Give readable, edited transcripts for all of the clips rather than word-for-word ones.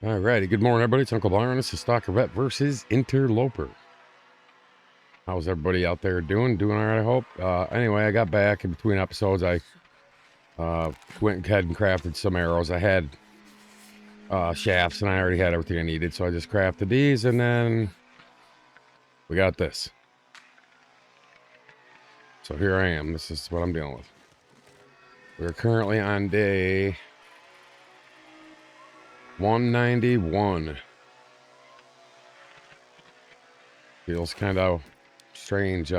Alrighty, good morning, everybody. It's Uncle Byron. This is Stalker versus Interloper. How's everybody out there doing? Doing all right, I hope. Anyway, I got back in between episodes. I went ahead and crafted some arrows. I had shafts, and I already had everything I needed, so I just crafted these, and then we got this. So here I am. This is what I'm dealing with. We're currently on day 191. Feels kind of strange.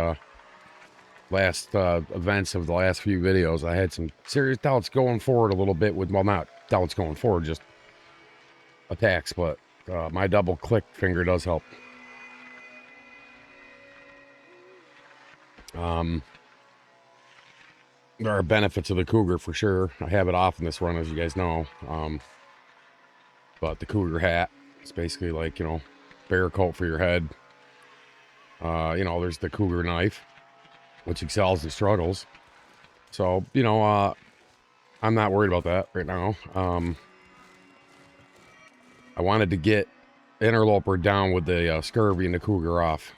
Last events of the last few videos, I had some serious doubts going forward a little bit with, well, not doubts going forward, just attacks, but my double click finger does help. There are benefits of the Cougar for sure. I have it off in this run, as you guys know. But the Cougar hat, it's basically like, bear coat for your head. There's the Cougar knife, which excels and struggles. So, I'm not worried about that right now. I wanted to get Interloper down with the scurvy and the Cougar off.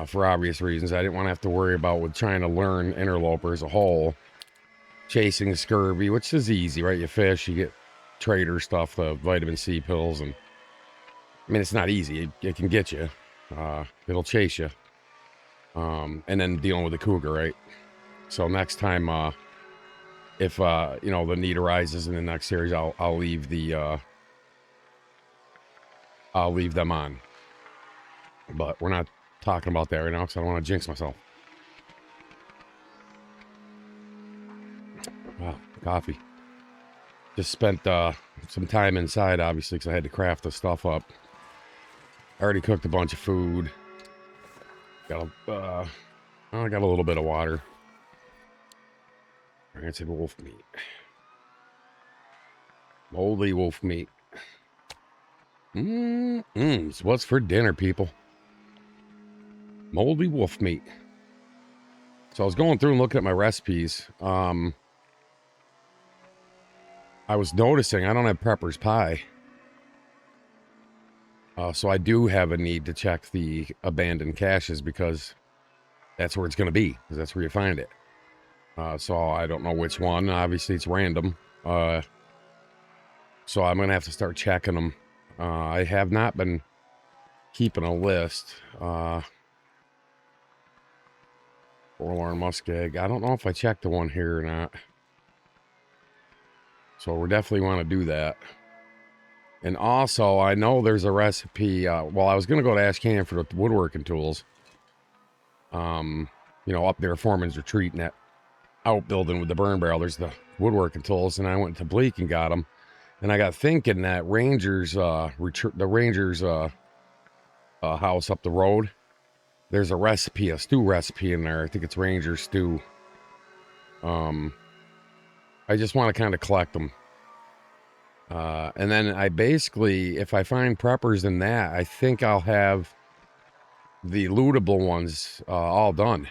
For obvious reasons. I didn't want to have to worry about with trying to learn Interloper as a whole. Chasing scurvy, which is easy, right? You fish, you get trader stuff, the vitamin C pills, and I mean, it's not easy. It can get you. It'll chase you. And then dealing with the Cougar, right? So next time, if the need arises in the next series, I'll leave them on. But we're not talking about that right now because I don't want to jinx myself. Wow, coffee. Just spent some time inside, obviously, because I had to craft the stuff up. I already cooked a bunch of food. I got a little bit of water. Rancid wolf meat. Moldy wolf meat. So what's for dinner, people? Moldy wolf meat. So I was going through and looking at my recipes. I was noticing I don't have Prepper's Pie. So I do have a need to check the abandoned caches because that's where it's going to be. Because that's where you find it. So I don't know which one. Obviously, it's random. So I'm going to have to start checking them. I have not been keeping a list. Forlorn muskeg. I don't know if I checked the one here or not. So we definitely want to do that. And also, I know there's a recipe. I was going to go to Ash Canyon for the woodworking tools. Up there, Foreman's Retreat, in that outbuilding with the burn barrel, there's the woodworking tools. And I went to Bleak and got them. And I got thinking that Rangers, house up the road, there's a stew recipe in there. I think it's Ranger stew. I just want to kind of collect them. And then I basically, if I find preppers in that, I think I'll have the lootable ones all done.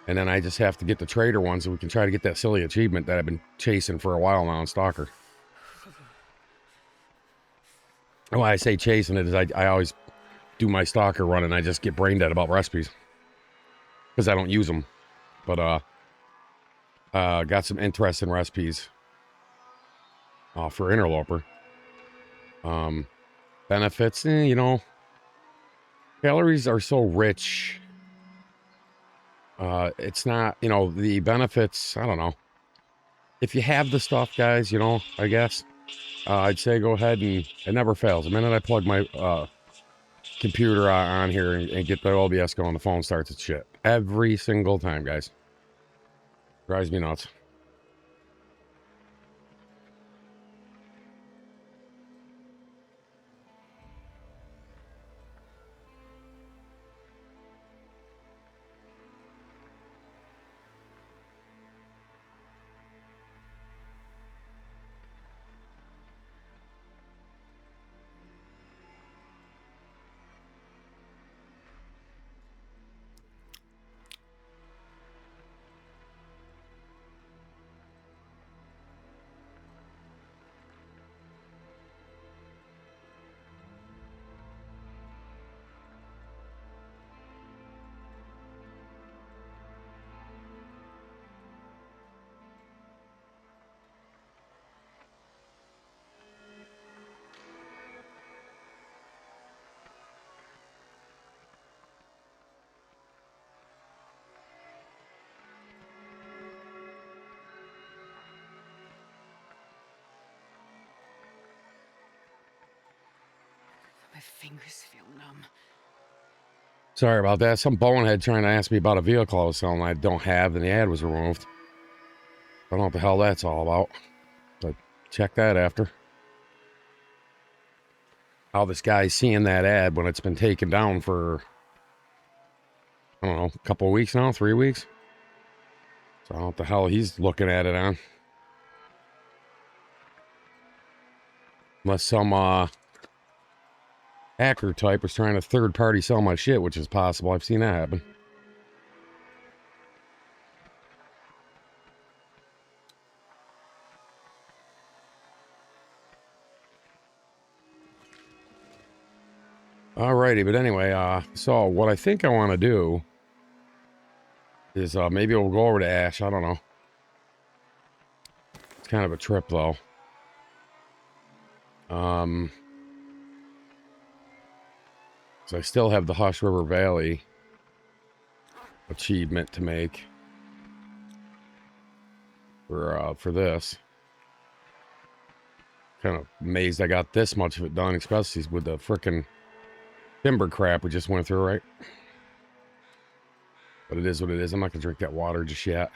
And then I just have to get the trader ones so we can try to get that silly achievement that I've been chasing for a while now in Stalker. Why I say chasing it is I always do my Stalker run and I just get brain dead about recipes. Because I don't use them. But got some interesting recipes for Interloper. Benefits, calories are so rich. It's not, the benefits, I don't know. If you have the stuff, guys, I guess, I'd say go ahead and it never fails. The minute I plug my computer on here and get the OBS going, the phone starts its shit. Every single time, guys. Drives me nuts. My fingers feel numb. Sorry about that. Some bonehead trying to ask me about a vehicle I was selling I don't have, and the ad was removed. I don't know what the hell that's all about. But check that after. How this guy's seeing that ad when it's been taken down for, I don't know, a couple of weeks now, 3 weeks. So I don't know what the hell he's looking at it on. Unless some hacker type is trying to third party sell my shit, which is possible. I've seen that happen. Alrighty, but anyway, so what I think I want to do is maybe we'll go over to Ash. I don't know. It's kind of a trip though. So I still have the Hush River Valley achievement to make for this. Kind of amazed I got this much of it done, especially with the frickin' timber crap we just went through, right? But it is what it is. I'm not gonna drink that water just yet.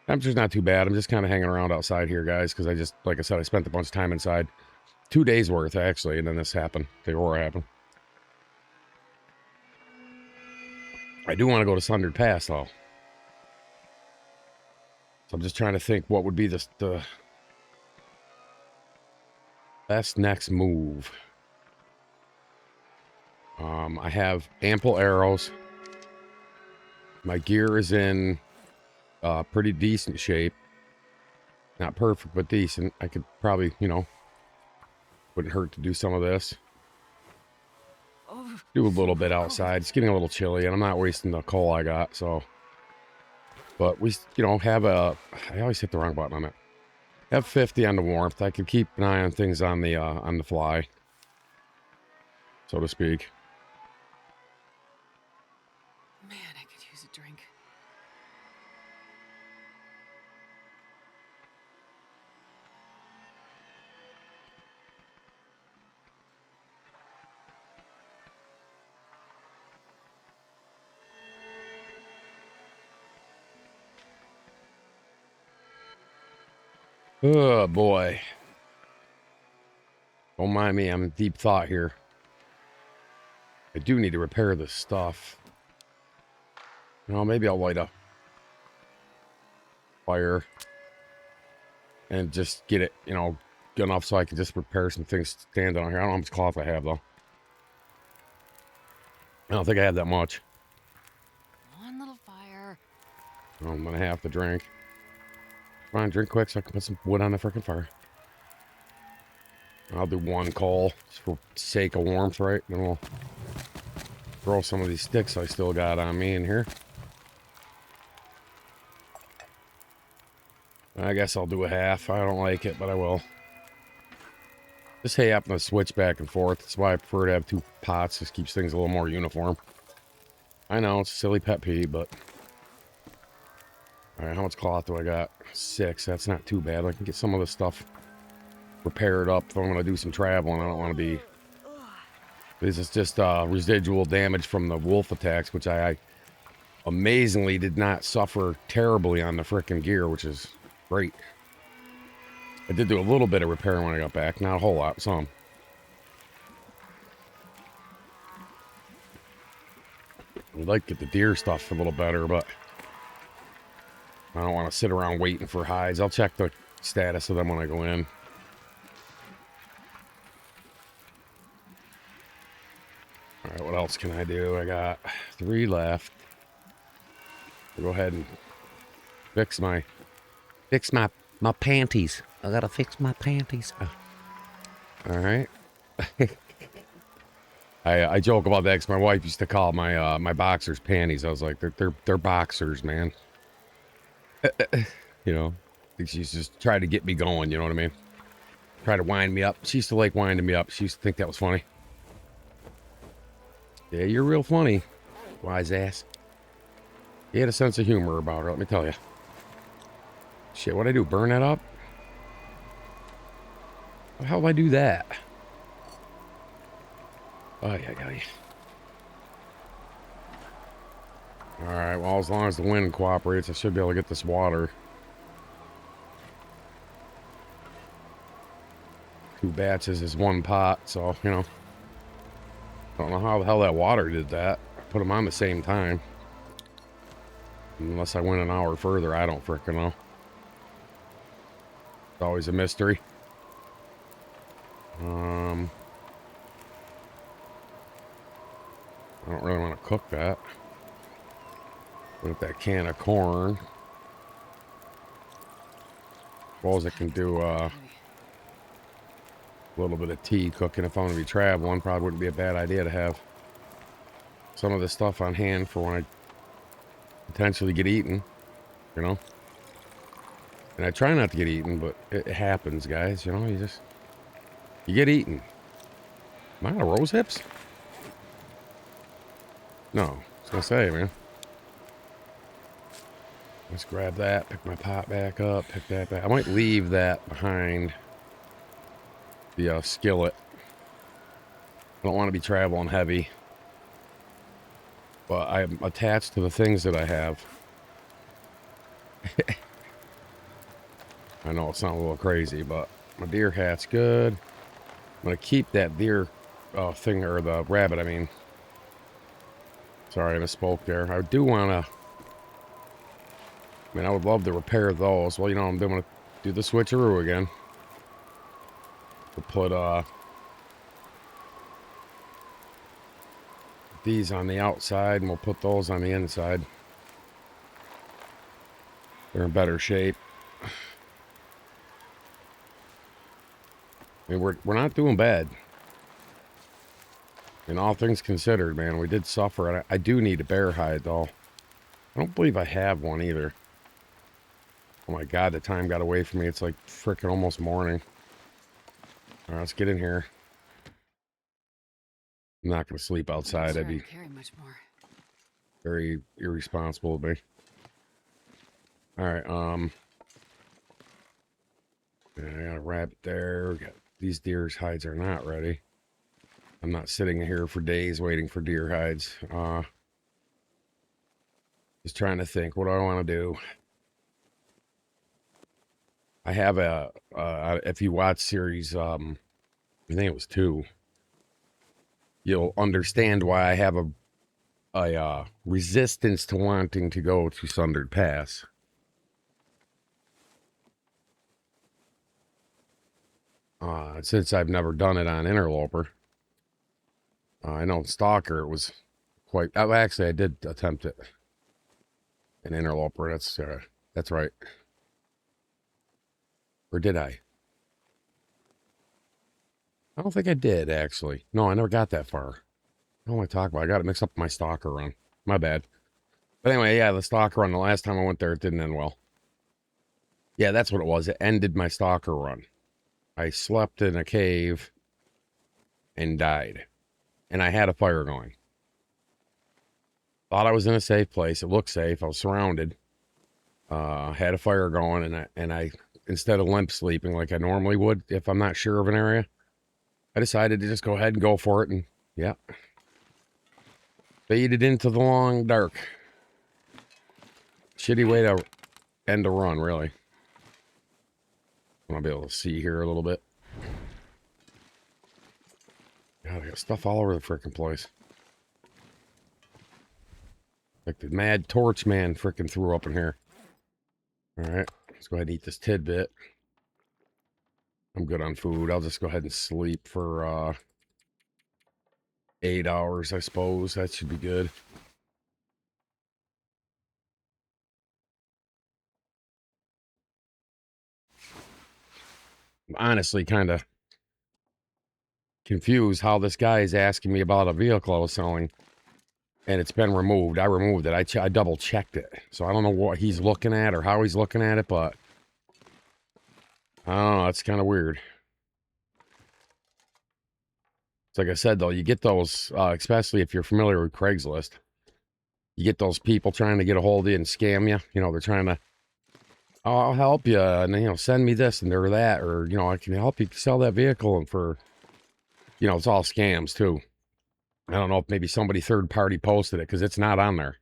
Temperature's not too bad. I'm just kind of hanging around outside here, guys, because I just, like I said, I spent a bunch of time inside. 2 days worth, actually, and then this happened. The aurora happened. I do want to go to Sundered Pass, though. So I'm just trying to think what would be the best next move. I have ample arrows. My gear is in pretty decent shape. Not perfect, but decent. I could probably, you know, wouldn't hurt to do some of this. Do a little bit outside. It's getting a little chilly, and I'm not wasting the coal I got, so. But we, you know, have a... I always hit the wrong button on it. Have 50 on the warmth. I could keep an eye on things on the fly, so to speak. Man, I could use a drink. Oh, boy. Don't mind me. I'm in deep thought here. I do need to repair this stuff. You know, maybe I'll light a fire and just get it, you know, good enough so I can just repair some things standing on here. I don't know how much cloth I have, though. I don't think I have that much. One little fire. I'm gonna have to drink. Come on, drink quick so I can put some wood on the freaking fire. I'll do one coal just for sake of warmth, right? Then we'll throw some of these sticks I still got on me in here. I guess I'll do a half. I don't like it, but I will. This hay happen to switch back and forth. That's why I prefer to have 2 pots. Just keeps things a little more uniform. I know, it's a silly pet peeve, but... Alright, how much cloth do I got? 6. That's not too bad. I can get some of this stuff repaired up if I'm going to do some traveling. I don't want to be... This is just residual damage from the wolf attacks, which I amazingly did not suffer terribly on the frickin' gear, which is great. I did do a little bit of repair when I got back. Not a whole lot, some. I'd like to get the deer stuff a little better, but I don't want to sit around waiting for hides. I'll check the status of them when I go in. Alright, what else can I do? I got 3 left. I'll go ahead and fix my panties. I gotta fix my panties. Alright. I joke about that because my wife used to call my my boxers panties. I was like, they're boxers, man. You know, I think she's just trying to get me going. You know what I mean? Try to wind me up. She used to like winding me up. She used to think that was funny. Yeah, you're real funny, wise ass. He had a sense of humor about her. Let me tell you. Shit, what'd I do? Burn that up? How do I do that? Ay, ay, ay. Alright, well, as long as the wind cooperates, I should be able to get this water. 2 batches is 1 pot, so, you know. Don't know how the hell that water did that. Put them on the same time. Unless I went an hour further, I don't frickin' know. It's always a mystery. I don't really want to cook that. Put up that can of corn. Suppose I can do a little bit of tea cooking if I'm going to be traveling. Probably wouldn't be a bad idea to have some of this stuff on hand for when I potentially get eaten, you know. And I try not to get eaten, but it happens, guys. You know, you get eaten. Am I out of rose hips? No, I was gonna say, man. Let's grab that, pick my pot back up, pick that back. I might leave that behind the skillet. I don't want to be traveling heavy, but I'm attached to the things that I have. I know it sounds a little crazy, but my deer hat's good. I'm gonna keep that deer thing, or the rabbit, I mean. Sorry, I misspoke there. I do want to... I mean, I would love to repair those. Well, you know, I'm going to do the switcheroo again. We'll put these on the outside, and we'll put those on the inside. They're in better shape. I mean, we're not doing bad. In all things considered, man, we did suffer. And I do need a bear hide, though. I don't believe I have one either. Oh my god, the time got away from me. It's like frickin' almost morning. Alright, let's get in here. I'm not gonna sleep outside. I'd be carry much more. very irresponsible of me. Alright, yeah, I got a rabbit there. We got these deer's hides are not ready. I'm not sitting here for days waiting for deer hides. Just trying to think, what do I want to do? I have if you watch series, I think it was 2, you'll understand why I have a resistance to wanting to go to Sundered Pass. Since I've never done it on Interloper. I know Stalker, it was quite... Oh, actually, I did attempt it in Interloper. That's right. Or did I? I don't think I did, actually. No, I never got that far. What am I talking about? I got it mixed up with my Stalker run. My bad. But anyway, yeah, the Stalker run, the last time I went there, it didn't end well. Yeah, that's what it was. It ended my Stalker run. I slept in a cave and died. And I had a fire going. Thought I was in a safe place. It looked safe. I was surrounded. Had a fire going, and I instead of limp sleeping like I normally would if I'm not sure of an area, I decided to just go ahead and go for it, and yeah. Faded into the long dark. Shitty way to end a run, really. I'm gonna be able to see here a little bit. God, I got stuff all over the frickin' place. Like the mad torch man frickin' threw up in here. Alright, let's go ahead and eat this tidbit. I'm good on food. I'll just go ahead and sleep for 8 hours, I suppose. That should be good. I'm honestly kind of confused how this guy is asking me about a vehicle I was selling, and it's been removed. I removed it. I double checked it, so I don't know what he's looking at or how he's looking at it, but I don't know. It's kind of weird. It's like I said, though, you get those, especially if you're familiar with Craigslist, you get those people trying to get a hold of you and scam you. You know, they're trying to, oh, I'll help you, and you know, send me this and or that, or you know, I can help you sell that vehicle, and for, you know, it's all scams too. I don't know if maybe somebody third party posted it because it's not on there.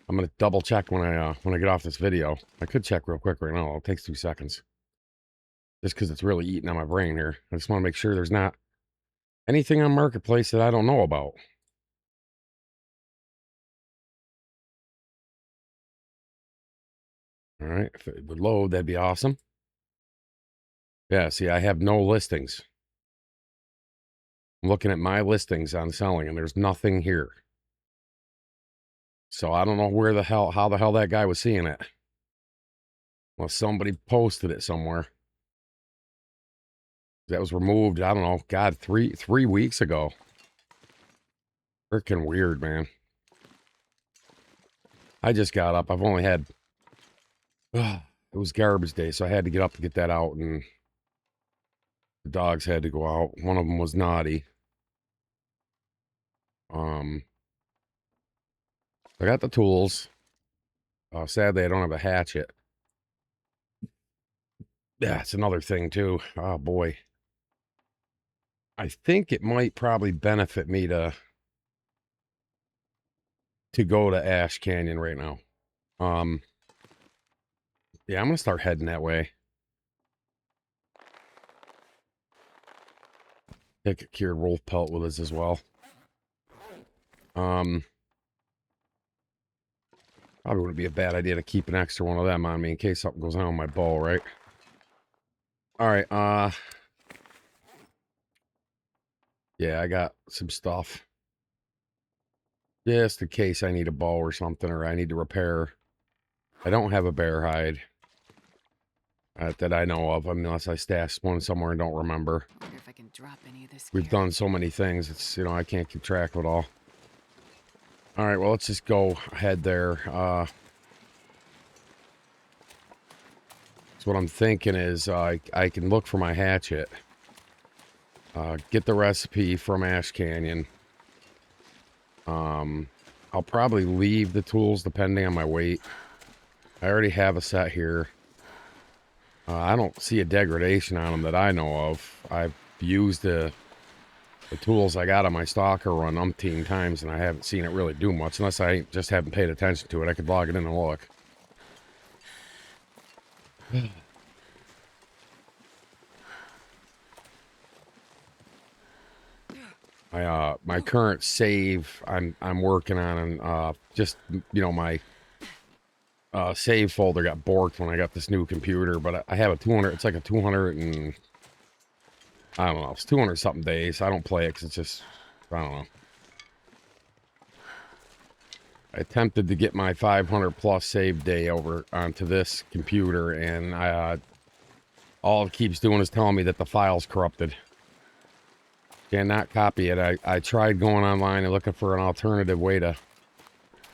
I'm gonna double check when I get off this video. I could check real quick right now. It takes 2 seconds. Just because it's really eating on my brain here. I just want to make sure there's not anything on Marketplace that I don't know about. All right, if it would load, that'd be awesome. Yeah, see, I have no listings. I'm looking at my listings on selling, and there's nothing here. So I don't know how the hell that guy was seeing it. Well, somebody posted it somewhere. That was removed, I don't know, God, three weeks ago. Freaking weird, man. I just got up. I've only had... it was garbage day, so I had to get up to get that out, and the dogs had to go out. One of them was naughty. I got the tools. Sadly, I don't have a hatchet. Yeah, it's another thing, too. Oh, boy. I think it might probably benefit me to go to Ash Canyon right now. Yeah, I'm gonna start heading that way. Take a cured wolf pelt with us as well. Probably wouldn't be a bad idea to keep an extra one of them on me in case something goes on with my bow, right? All right, yeah, I got some stuff. Just in case I need a bow or something, or I need to repair. I don't have a bear hide. That I know of, unless I stashed one somewhere and don't remember. I wonder if I can drop any of this We've gear. done so many things, it's, I can't keep track of it all. All right, well, let's just go ahead there. So what I'm thinking is I can look for my hatchet. Get the recipe from Ash Canyon. I'll probably leave the tools depending on my weight. I already have a set here. I don't see a degradation on them that I know of. I've used the tools I got on my Stalker run umpteen times, and I haven't seen it really do much, unless I just haven't paid attention to it. I could log it in and look. My current save I'm working on, and just my save folder got borked when I got this new computer, but I have a 200. It's like a 200 and I don't know. It's 200 something days. I don't play it because it's just, I don't know. I attempted to get my 500 plus save day over onto this computer, and all it keeps doing is telling me that the file's corrupted. Cannot copy it. I tried going online and looking for an alternative way to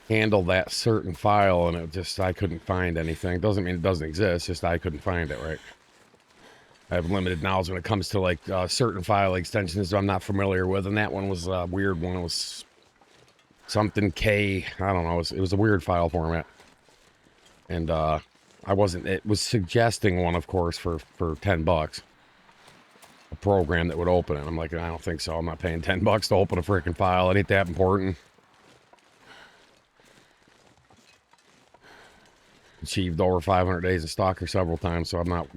handle that certain file, and I couldn't find anything. Doesn't mean it doesn't exist, just I couldn't find it, right? I have limited knowledge when it comes to like certain file extensions I'm not familiar with, and that one was a weird one. It was something K. I don't know. It was a weird file format, and it was suggesting one, of course, for $10, a program that would open it. I'm like, I don't think so. I'm not paying $10 to open a freaking file. It ain't that important. Achieved over 500 days of Stalker several times, so I'm not,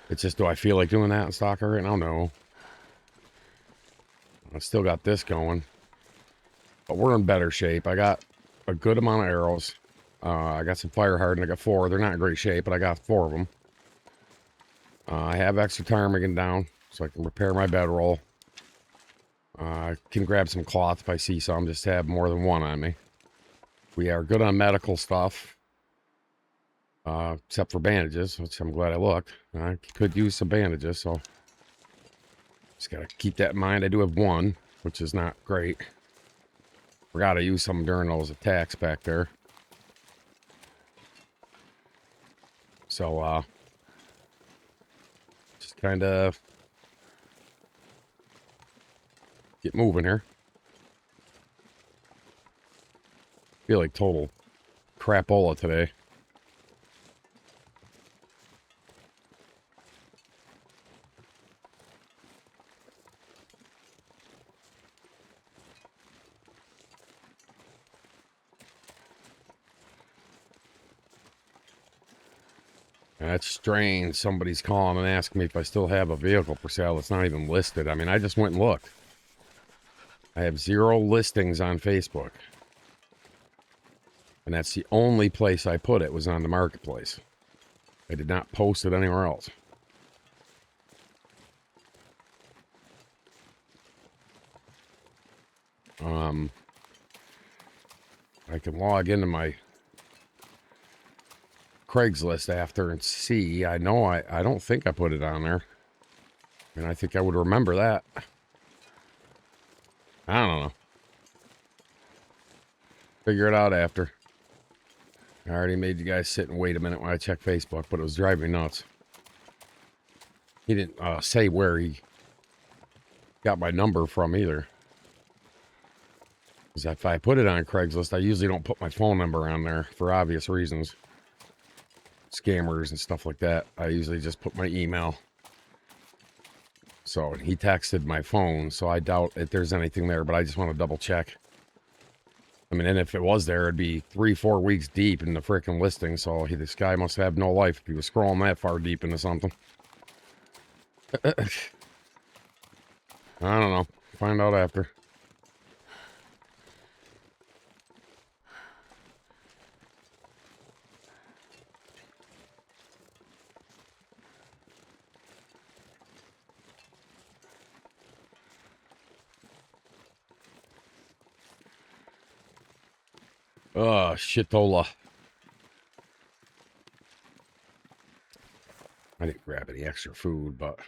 it's just, do I feel like doing that in Stalker right now? No. I still got this going, but we're in better shape. I got a good amount of arrows. I got some fire hardened. I got 4. They're not in great shape, but I got 4 of them. I have extra ptarmigan down, so I can repair my bedroll. I can grab some cloth if I see some, just to have more than one on me. We are good on medical stuff. Except for bandages, which I'm glad I looked. I could use some bandages, so just gotta keep that in mind. I do have 1, which is not great. Forgot to use some during those attacks back there. So, just kind of get moving here. Feel like total crapola today. That's strange. Somebody's calling and asking me if I still have a vehicle for sale that's not even listed. I mean, I just went and looked. I have 0 listings on Facebook. And that's the only place I put it was on the marketplace. I did not post it anywhere else. I can log into my Craigslist after and see. I know I don't think I put it on there. And I think I would remember that. I don't know. Figure it out after. I already made you guys sit and wait a minute when I check Facebook, but it was driving me nuts. He didn't say where he got my number from either. Because if I put it on Craigslist, I usually don't put my phone number on there for obvious reasons. Scammers and stuff like that. I usually just put my email. So he texted my phone, so I doubt if there's anything there, but I just want to double check. I mean, and if it was there, it'd be 3-4 weeks deep in the freaking listing, so this guy must have no life if he was scrolling that far deep into something. I don't know. Find out after. Shitola. I didn't grab any extra food, but I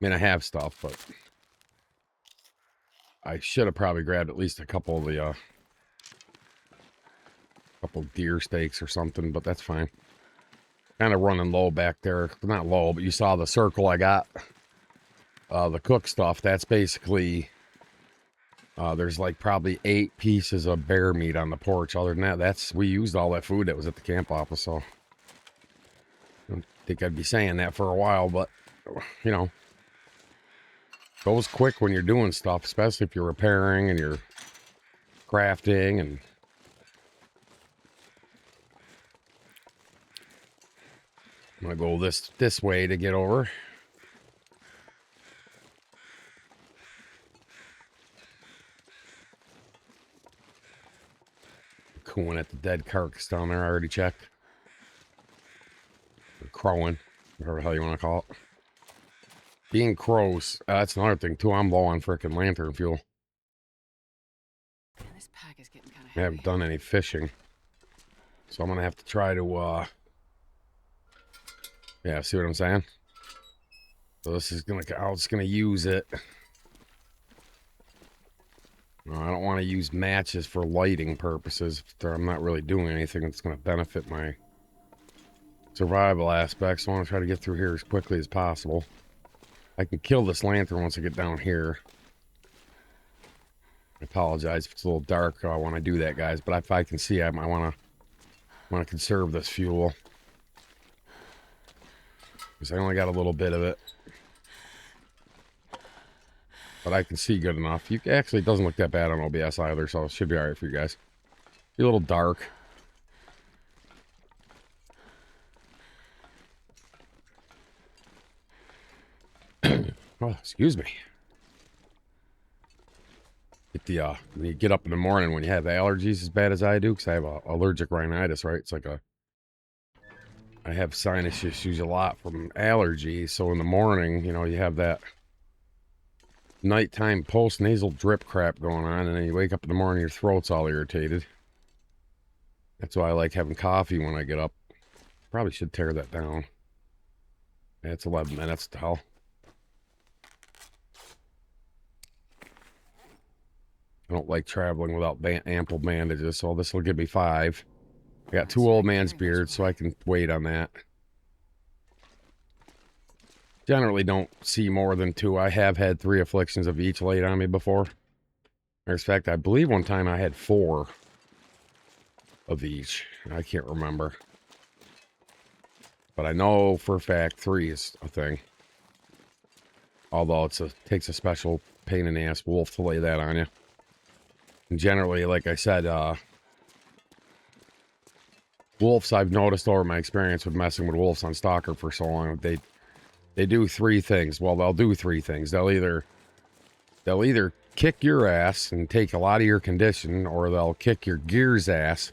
mean, I have stuff, but I should have probably grabbed at least a couple of the, couple deer steaks or something, but that's fine. Kind of running low back there. Not low, but you saw the circle I got. The cook stuff, that's basically, there's like probably 8 pieces of bear meat on the porch. Other than that, we used all that food that was at the camp office, so I don't think I'd be saying that for a while, but, you know, goes quick when you're doing stuff, especially if you're repairing and you're crafting and I'm gonna go this way to get over. Cooing at the dead carcass down there. I already checked. Or crowing, whatever the hell you want to call it. Being crows. That's another thing too. I'm low on freaking lantern fuel. This pack is getting kind of I heavy. haven't done any fishing, so I'm gonna have to try to. Yeah, see what I'm saying? So this is gonna. I'm just gonna use it. I don't want to use matches for lighting purposes. I'm not really doing anything that's going to benefit my survival aspects. So I want to try to get through here as quickly as possible. I can kill this lantern once I get down here. I apologize if it's a little dark when I do that, guys. But if I can see, I want to conserve this fuel. Because I only got a little bit of it. But I can see good enough. Actually, it doesn't look that bad on OBS either, so it should be alright for you guys. Be a little dark. Oh, excuse me. When you get up in the morning when you have allergies as bad as I do, because I have allergic rhinitis, right? It's like I have sinus issues a lot from allergies, so in the morning, you know, you have that nighttime post-nasal drip crap going on, and then you wake up in the morning, your throat's all irritated. That's why I like having coffee when I get up. Probably should tear that down. Yeah, it's 11 minutes to hell. I don't like traveling without ample bandages, so this will give me 5. I got 2 old man's beards, so I can wait on that. Generally don't see more than 2. I have had 3 afflictions of each laid on me before. Matter of fact, I believe one time I had 4 of each. I can't remember. But I know for a fact 3 is a thing. Although takes a special pain in the ass wolf to lay that on you. And generally, like I said, wolves, I've noticed over my experience with messing with wolves on Stalker for so long, they do three things. Well, they'll do three things. They'll either kick your ass and take a lot of your condition, or they'll kick your gear's ass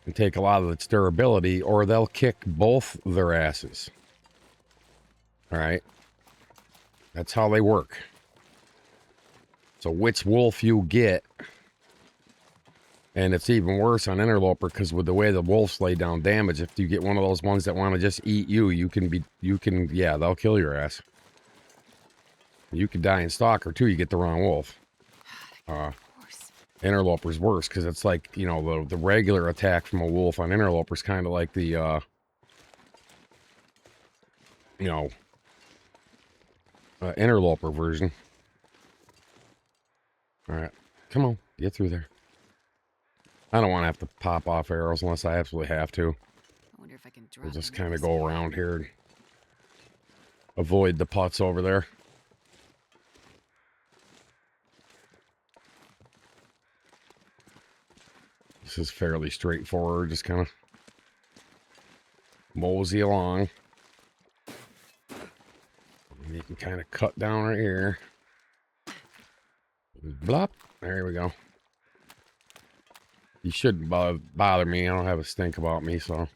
and take a lot of its durability, or they'll kick both their asses. All right? That's how they work. So which wolf you get, and it's even worse on Interloper because with the way the wolves lay down damage, if you get one of those ones that want to just eat you, yeah, they'll kill your ass. You could die in Stalker too. You get the wrong wolf. Interloper's worse because it's like, you know, the regular attack from a wolf on Interloper's kind of like the, you know, Interloper version. All right, come on, get through there. I don't want to have to pop off arrows unless I absolutely have to. I wonder if I can We'll just kind of go around here and avoid the putts over there. This is fairly straightforward, just kind of mosey along. And you can kind of cut down right here. Blop. There we go. You shouldn't bother me. I don't have a stink about me, so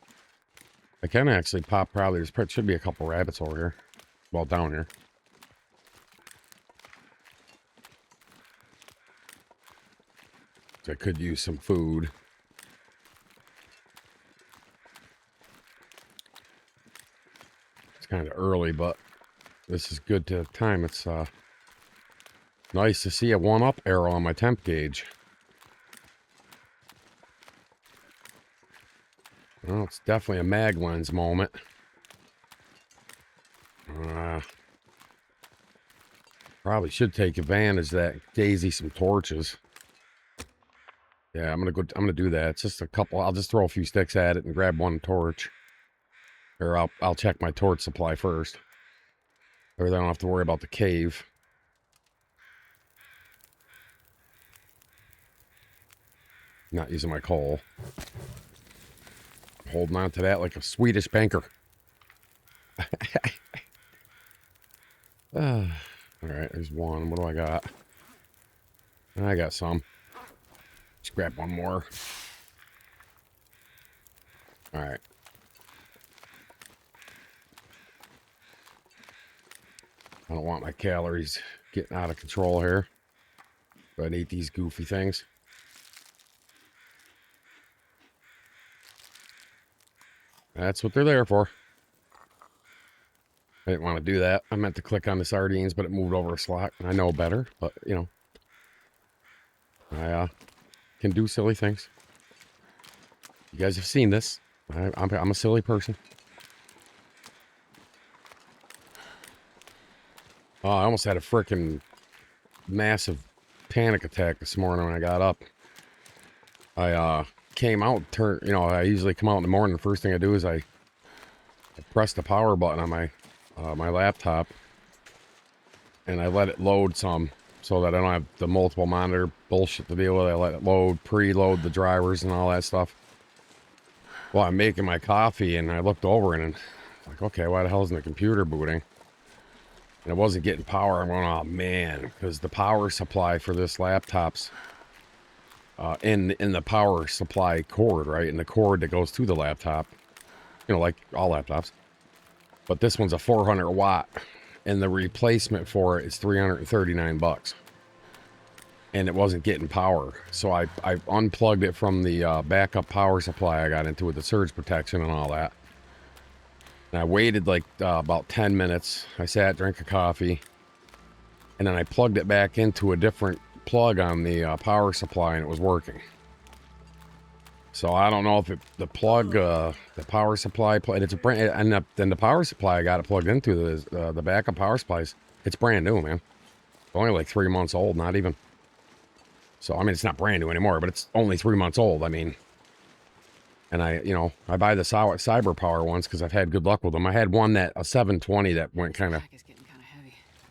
I can actually pop. Probably there should be a couple rabbits over here. Well, down here. So I could use some food. It's kind of early, but this is good to time. It's nice to see a 1-up arrow on my temp gauge. Well, it's definitely a mag lens moment. Probably should take advantage of that. Daisy some torches. Yeah, I'm gonna do that. It's just a couple. I'll just throw a few sticks at it and grab one torch. Or I'll check my torch supply first. Or then I don't have to worry about the cave. Not using my coal. Holding on to that like a Swedish banker. All right, there's one. What do I got? I got some. Let's grab one more. All right. I don't want my calories getting out of control here. Go ahead and eat these goofy things. That's what they're there for. I didn't want to do that. I meant to click on the sardines, but it moved over a slot. I know better, but, you know. I can do silly things. You guys have seen this. I'm a silly person. Oh, I almost had a freaking massive panic attack this morning when I got up. I came out, you know, I usually come out in the morning. The first thing I do is I press the power button on my laptop, and I let it load some so that I don't have the multiple monitor bullshit to deal with. I let it load, preload the drivers and all that stuff. Well, I'm making my coffee, and I looked over and like, okay, why the hell isn't the computer booting? And it wasn't getting power. I'm going, oh man, because the power supply for this laptop's in the power supply cord, right? In the cord that goes to the laptop, you know, like all laptops. But this one's a 400 watt, and the replacement for it is $339. And it wasn't getting power, so I unplugged it from the backup power supply I got into with the surge protection and all that. And I waited like about 10 minutes. I sat, drank a coffee, and then I plugged it back into a different plug on the power supply, and it was working. So I don't know if the plug, the power supply, and it's a brand, and then the power supply I got it plugged into the backup power supplies. It's brand new, man. It's only like 3 months old, not even. So I mean, it's not brand new anymore, but it's only 3 months old. I mean, and I buy the Cyber Power ones because I've had good luck with them. I had one a 720 that went kind of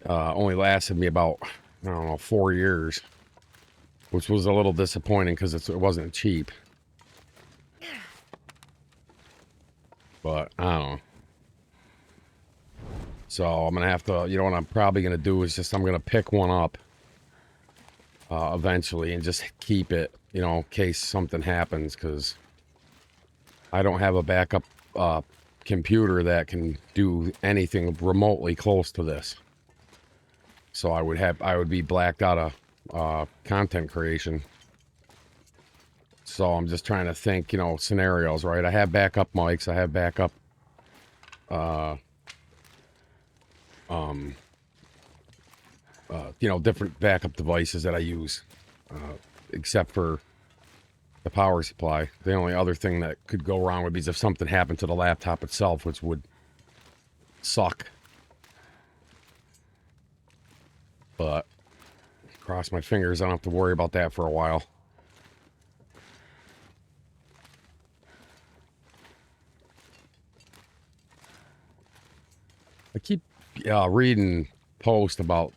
only lasted me about, I don't know, 4 years, which was a little disappointing because it wasn't cheap. But I don't know. So I'm gonna have to, you know what I'm probably gonna do is just I'm gonna pick one up eventually and just keep it, you know, in case something happens, because I don't have a backup computer that can do anything remotely close to this. So I would be blacked out of content creation. So I'm just trying to think, you know, scenarios, right? I have backup mics, I have backup you know, different backup devices that I use, except for the power supply. The only other thing that could go wrong would be if something happened to the laptop itself, which would suck. But cross my fingers, I don't have to worry about that for a while. I keep reading posts about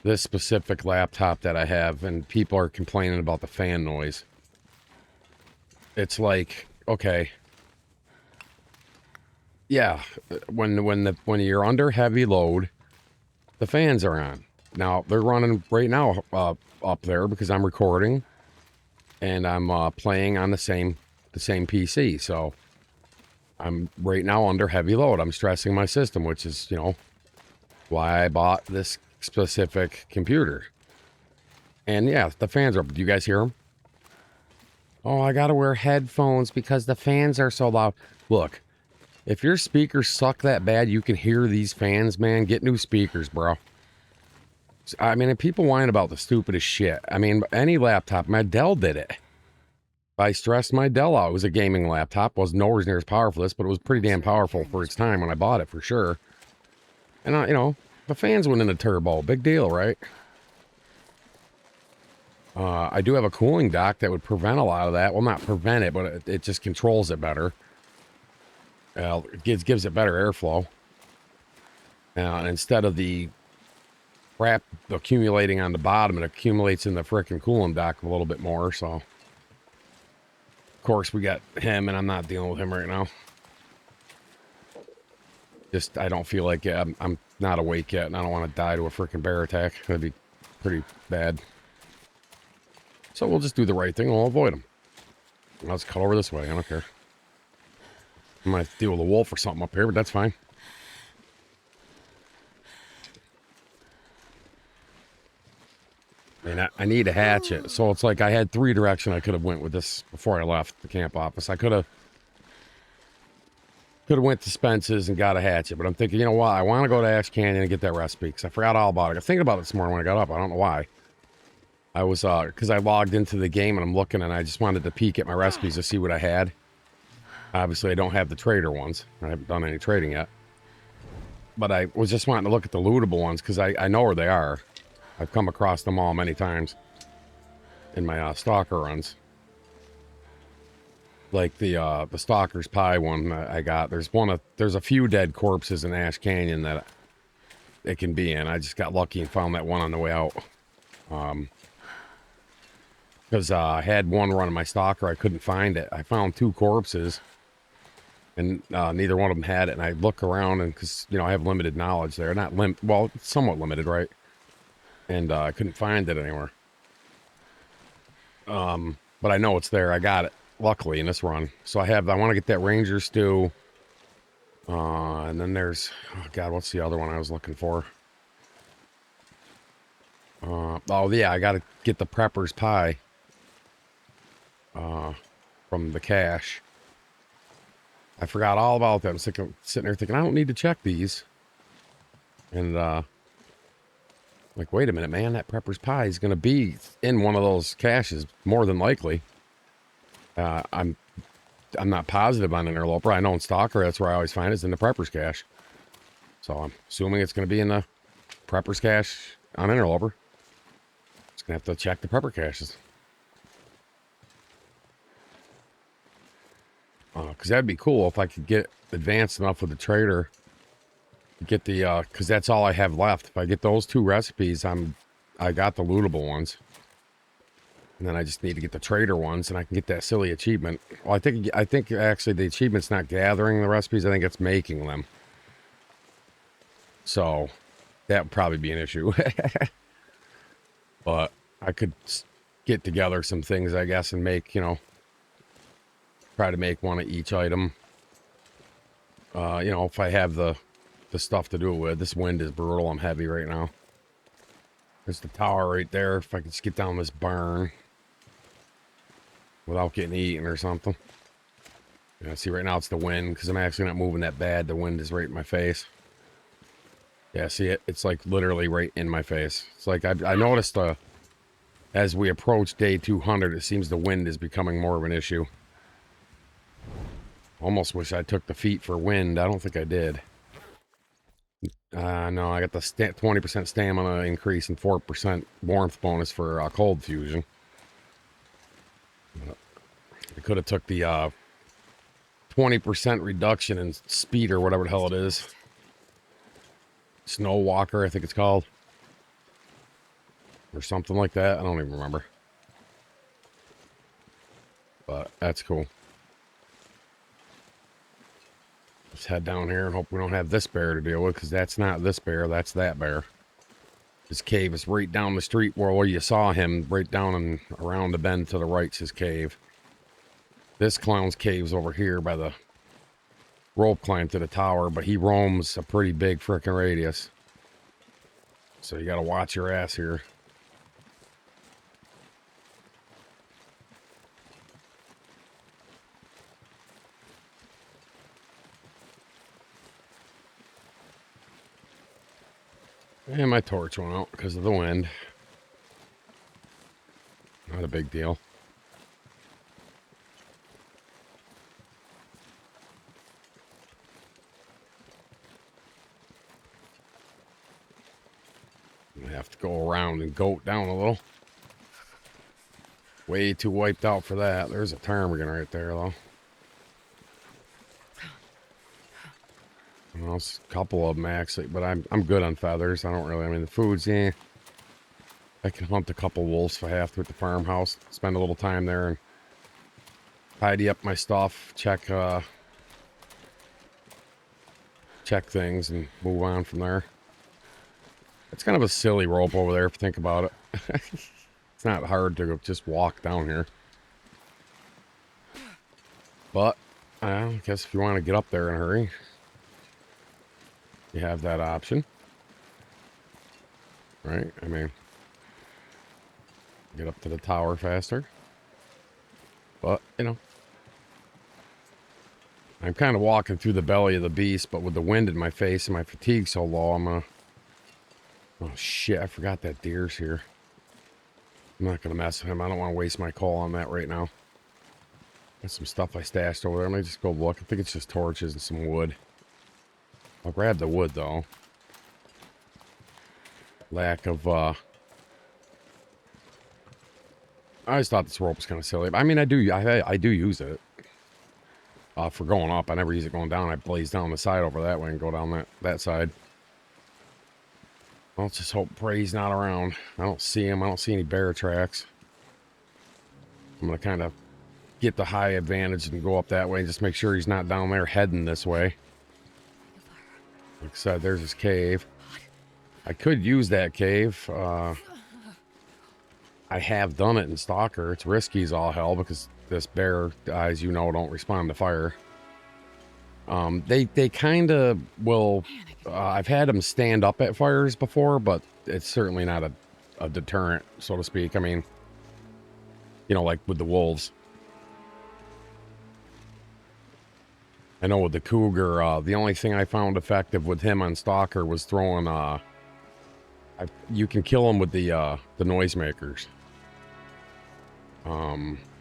this specific laptop that I have, and people are complaining about the fan noise. It's like, okay, yeah, when you're under heavy load, the fans are on. Now they're running right now up there because I'm recording, and I'm playing on the same PC. So I'm right now under heavy load. I'm stressing my system, which is, you know, why I bought this specific computer. And yeah, the fans are up. Do you guys hear them? Oh, I gotta wear headphones because the fans are so loud. Look, if your speakers suck that bad you can hear these fans, man, get new speakers, bro. I mean, people whine about the stupidest shit. I mean, any laptop, my Dell did it. I stressed my Dell out. It was a gaming laptop. Was nowhere near as powerful as this, but it was pretty damn powerful for its time when I bought it, for sure. And, you know, the fans went in a turbo. Big deal, right? I do have a cooling dock that would prevent a lot of that. Well, not prevent it, but it just controls it better. It gives it better airflow. And instead of the crap accumulating on the bottom, it accumulates in the frickin' cooling dock a little bit more, so. Of course, we got him, and I'm not dealing with him right now. Just, I don't feel like it. I'm not awake yet, and I don't want to die to a frickin' bear attack. That'd be pretty bad. So we'll just do the right thing. We'll avoid them. Let's cut over this way. I don't care. I might have to deal with a wolf or something up here, but that's fine. I mean, I need a hatchet. So it's like I had 3 directions I could have went with this before I left the camp office. I could have went to Spence's and got a hatchet. But I'm thinking, you know what? I want to go to Ash Canyon and get that recipe because I forgot all about it. I was thinking about it this morning when I got up. I don't know why. I was, because I logged into the game and I'm looking and I just wanted to peek at my recipes to see what I had. Obviously, I don't have the trader ones. I haven't done any trading yet. But I was just wanting to look at the lootable ones because I know where they are. I've come across them all many times in my Stalker runs. Like the Stalker's Pie one I got. There's a few dead corpses in Ash Canyon that it can be in. I just got lucky and found that one on the way out. Because I had one run in my Stalker, I couldn't find it. I found 2 corpses, and neither one of them had it. And I look around, and because, you know, I have limited knowledge there. Well, somewhat limited, right? And I couldn't find it anywhere. But I know it's there. I got it, luckily, in this run. So I want to get that Ranger Stew. And then there's, oh God, what's the other one I was looking for? Oh yeah, I got to get the Prepper's Pie. From the cache. I forgot all about that. I'm sitting there thinking, I don't need to check these. And, like, wait a minute, man, that Prepper's Pie is going to be in one of those caches, more than likely. I'm not positive on Interloper. I know in Stalker, that's where I always find it, is in the Prepper's cache. So I'm assuming it's going to be in the Prepper's cache on Interloper. Just going to have to check the Prepper caches. Because that'd be cool if I could get advanced enough with the trader to get the, because that's all I have left. If I get those 2 recipes, I got the lootable ones. And then I just need to get the trader ones, and I can get that silly achievement. Well, I think actually the achievement's not gathering the recipes. I think it's making them. So that would probably be an issue. But I could get together some things, I guess, and make, you know, try to make one of each item. You know, if I have the stuff to do it with. This wind is brutal. I'm heavy right now. There's the tower right there. If I could just get down this barn without getting eaten or something. Yeah, see, right now it's the wind because I'm actually not moving that bad. The wind is right in my face. Yeah, see it? It's like literally right in my face. It's like I noticed as we approach day 200, it seems the wind is becoming more of an issue. Almost wish I took the feat for wind. I don't think I did. No, I got the 20% stamina increase and 4% warmth bonus for cold fusion. I could have took the 20% reduction in speed or whatever the hell it is. Snow Walker, I think it's called. Or something like that. I don't even remember. But that's cool. Let's head down here and hope we don't have this bear to deal with, because that's not this bear, that's that bear. His cave is right down the street where you saw him, right down and around the bend to the right's his cave. This clown's cave's over here by the rope climb to the tower, but he roams a pretty big frickin' radius. So you gotta watch your ass here. And my torch went out because of the wind. Not a big deal. I have to go around and goat down a little. Way too wiped out for that. There's a ptarmigan right there, though. Well, there's a couple of them, actually, but I'm good on feathers. I don't really, I mean, the food's, yeah. I can hunt a couple wolves if I have to at the farmhouse. Spend a little time there and tidy up my stuff. Check things and move on from there. It's kind of a silly rope over there if you think about it. It's not hard to just walk down here. But, I guess if you want to get up there in a hurry, you have that option. Right? I mean, get up to the tower faster. But, you know, I'm kind of walking through the belly of the beast, but with the wind in my face and my fatigue so low, I'm gonna... Oh, shit, I forgot that deer's here. I'm not gonna mess with him. I don't want to waste my call on that right now. Got some stuff I stashed over there. Let me just go look. I think it's just torches and some wood. I'll grab the wood, though. Lack of, I just thought this rope was kind of silly. I mean, I do use it. For going up. I never use it going down. I blaze down the side over that way and go down that side. I'll just hope Prey's not around. I don't see him. I don't see any bear tracks. I'm going to kind of get the high advantage and go up that way and just make sure he's not down there heading this way. Like I said, there's his cave. I could use that cave. I have done it in Stalker. It's risky as all hell because this bear, as you know, don't respond to fire. They kind of will. I've had them stand up at fires before, but it's certainly not a deterrent, so to speak. I mean, you know, like with the wolves. I know with the cougar, the only thing I found effective with him on Stalker was throwing. You can kill him with the noisemakers.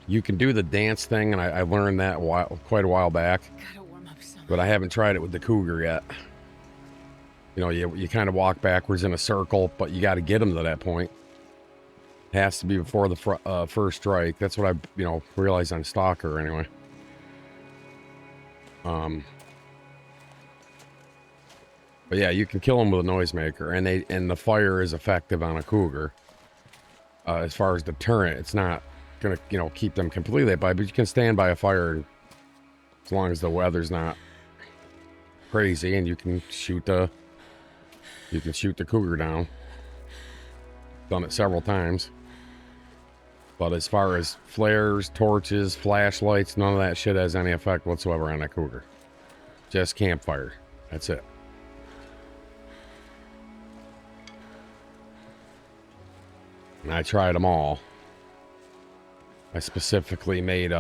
You can do the dance thing, and I learned that quite a while back. Gotta warm up some. But I haven't tried it with the cougar yet. You know, you kind of walk backwards in a circle, but you got to get them to that point. It has to be before the first strike. That's what I, you know, realized on Stalker anyway. But yeah, you can kill them with a noisemaker, and the fire is effective on a cougar. As far as deterrent, it's not gonna, you know, keep them completely at bay, but you can stand by a fire as long as the weather's not crazy, and you can shoot the cougar down. Done it several times. But as far as flares, torches, flashlights, none of that shit has any effect whatsoever on that cougar. Just campfire. That's it. And I tried them all. I specifically made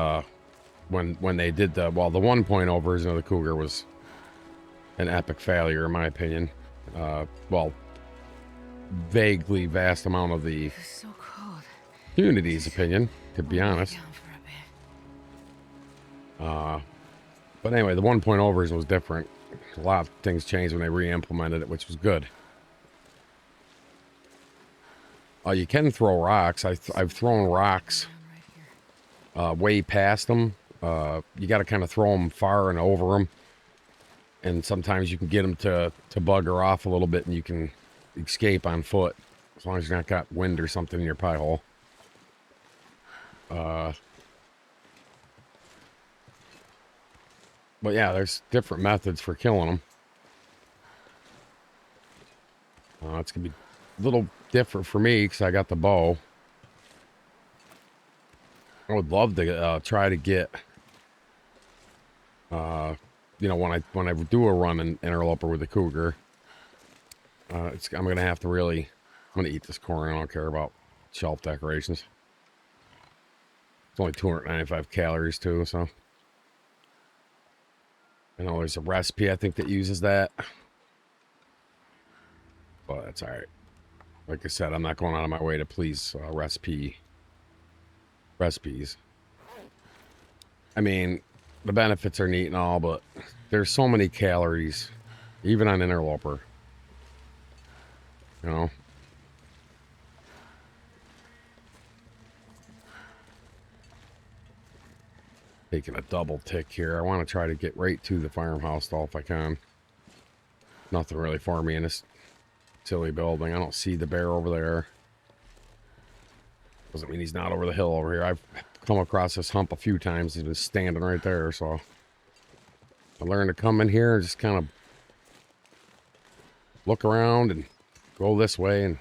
when they did the 1.0 version of the cougar was an epic failure in my opinion. Vaguely vast amount of the So cold. community's opinion, to be honest. Down for a bit. But anyway, the 1.0 version was different. A lot of things changed when they re-implemented it, which was good. You can throw rocks. I've thrown rocks Right here. way past them. You got to kind of throw them far and over them. And sometimes you can get them to bugger off a little bit and you can escape on foot. As long as you're not got wind or something in your pie hole. But yeah, there's different methods for killing them. It's going to be a little different for me because I got the bow. I would love to try to get, you know, when I do a run in Interloper with the cougar, I'm going to have to really, I'm going to eat this corn. I don't care about shelf decorations. It's only 295 calories too, so. I know there's a recipe I think that uses that. But that's alright. Like I said, I'm not going out of my way to please recipes. I mean, the benefits are neat and all, but there's so many calories, even on Interloper. You know? Taking a double tick here. I want to try to get right to the farmhouse though if I can. Nothing really for me in this silly building. I don't see the bear over there. Doesn't mean he's not over the hill over here. I've come across this hump a few times. He's been standing right there, so I learned to come in here and just kind of look around and go this way and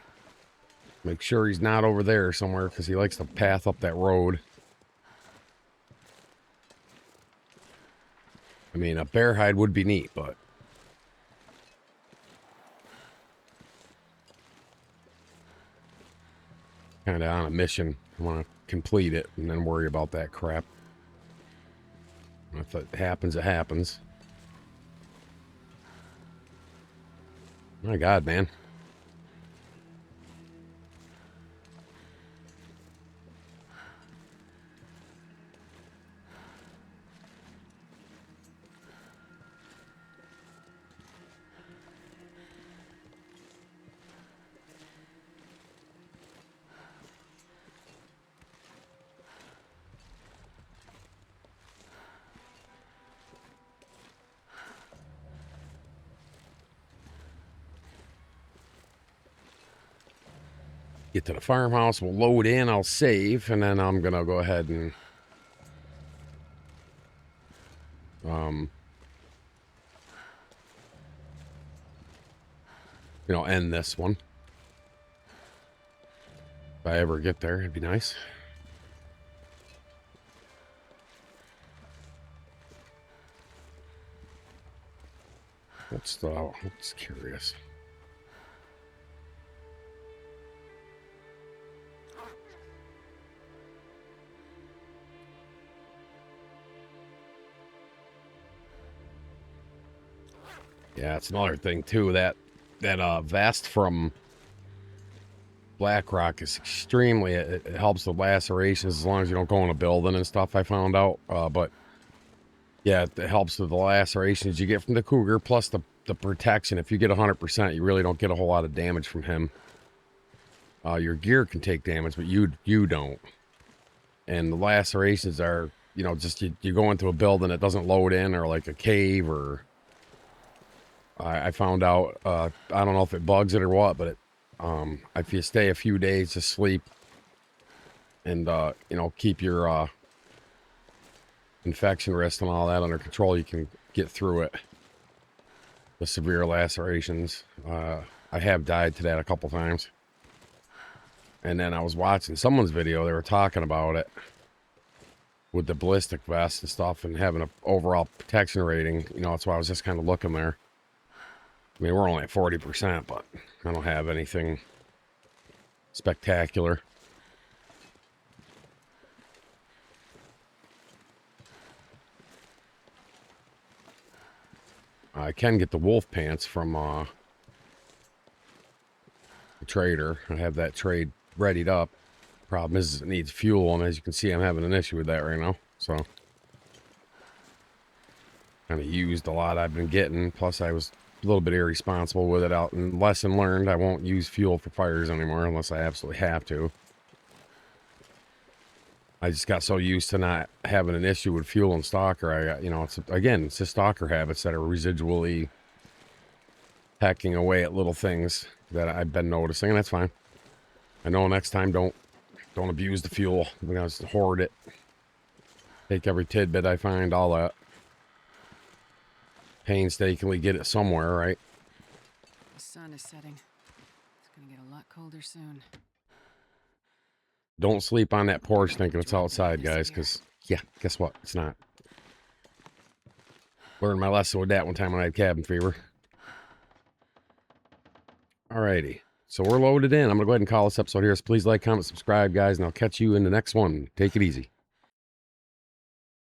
make sure he's not over there somewhere because he likes to path up that road. I mean, a bear hide would be neat, but kind of on a mission. I want to complete it and then worry about that crap. If it happens, it happens. My God, man. Get to the farmhouse, we'll load in, I'll save, and then I'm gonna go ahead and you know, end this one. If I ever get there, it'd be nice. I'm just curious. Yeah, it's another thing too, that vest from BlackRock is extremely, it helps with lacerations as long as you don't go in a building and stuff, I found out. But yeah, it helps with the lacerations you get from the cougar, plus the protection. If you get 100%, you really don't get a whole lot of damage from him. Your gear can take damage, but you don't. And the lacerations are, you know, just you go into a building that doesn't load in, or like a cave, or I found out, I don't know if it bugs it or what, but it, if you stay a few days to sleep and you know, keep your infection risk and all that under control, you can get through it. The severe lacerations. I have died to that a couple times. And then I was watching someone's video, they were talking about it with the ballistic vest and stuff and having an overall protection rating. You know, that's why I was just kind of looking there. I mean, we're only at 40%, but I don't have anything spectacular. I can get the wolf pants from the trader. I have that trade readied up. Problem is it needs fuel, and as you can see, I'm having an issue with that right now. So kind of used a lot I've been getting. Plus, I was a little bit irresponsible with it out. And lesson learned, I won't use fuel for fires anymore unless I absolutely have to. I just got so used to not having an issue with fuel and Stalker. I got, you know, it's the Stalker habits that are residually hacking away at little things that I've been noticing, and that's fine. I know next time don't abuse the fuel. You know, just hoard it. Take every tidbit I find, all that. Painstakingly get it somewhere, right? The sun is setting. It's gonna get a lot colder soon. Don't sleep on that porch thinking it's outside, guys, because, yeah, guess what? It's not. Learned my lesson with that one time when I had cabin fever. Alrighty. So we're loaded in. I'm going to go ahead and call this episode here. So please like, comment, subscribe, guys, and I'll catch you in the next one. Take it easy.